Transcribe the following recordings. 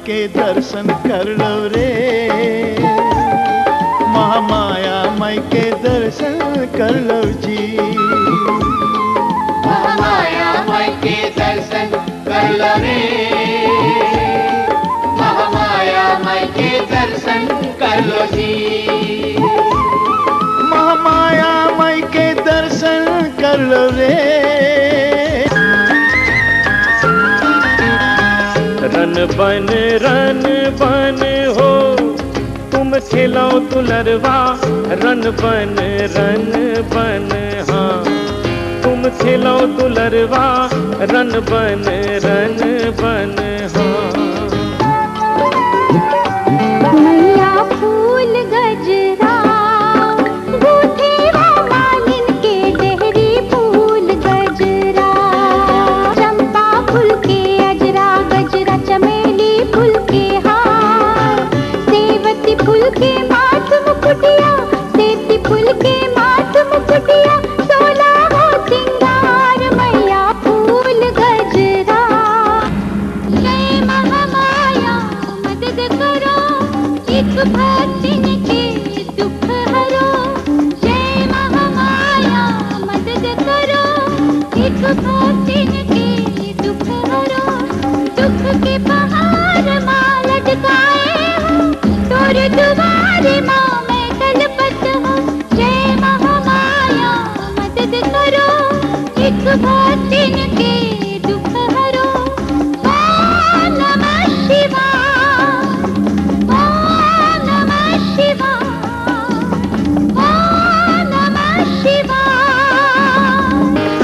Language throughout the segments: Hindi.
के दर्शन कर लो रे। महामाया माई के दर्शन कर लो जी। महामाया माई के दर्शन कर लो रे। महामाया माई के दर्शन कर लो जी। महामाया माई के दर्शन कर लो रे। रन बन हो तुम खिलाओ दुलरवा। रन बन हाँ तुम खिलाओ दुलरवा। रन बन हाँ। मैया फूल गजरा गूथे मालिन के डेहरी फूल गजरा। चंपा फूल के अजरा गजरा चमेली फूल के हार। सेवती फूल के माथ मुकुटिया सेती फूल के माथ मुकुटिया। 16 हो सिंगार मैया फूल गजरा। जय महामाया मदद करो एक भक्तिन के दुख हरो। जय महामाया मदद करो एक भक्तिन के दुख हरो। दुख के पहाड़ माँ लटकाए हो तोर दुआरे माँ मैं कलपत हूँ। जय महामाया मदद करो एक भक्तिन के दुख हरो। ओम नमः शिवाय ओम नमः शिवाय ओम नमः शिवाय।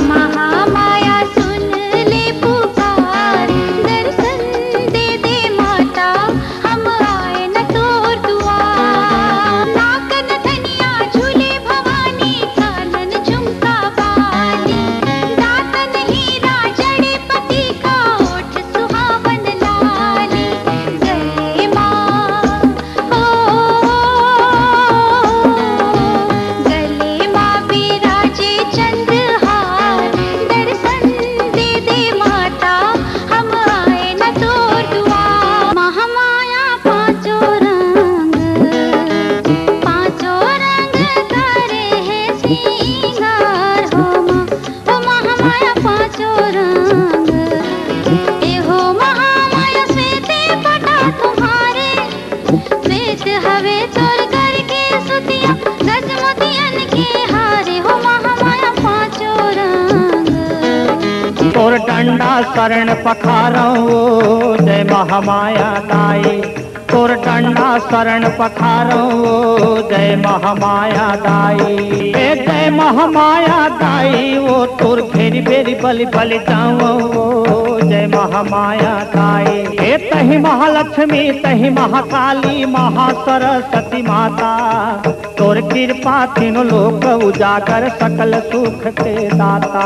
महामाया सुन ले पुकार दर्शन दे दे माता। हम आए न तोर दुआर। नाकन धनिया झूले भवानी कानन झुमका बाली। दातन हीरा जड़े पति का ओठ सुहावन लाली। जय माँ गले माँ विराजे चंद्रहार। दर्शन दे दे माता हम आए न तोर दुआर। महामाया पांचों रंग करे है सिंगार हो माँ। ओ महामाया पांचों रंग ए हो महामाया श्वेते पटा तुम्हारे। श्वेत हवे तोर करके सुतिया गज मोतियन के हारे हो महामाया पांचों रंग। तोर डंडा शरण पखारो जय महामाया दाई। तोर डंडा शरण पखारो जय महामाया दाई। ए जय महामाया दाई वो तोर फेरी बेरी बलि बलि जाओ जय महामाया दाई। ए तहि महालक्ष्मी तहि महाकाली महासरस्वती माता। तोर कृपा तीनों लोक उजागर सकल सुख के दाता।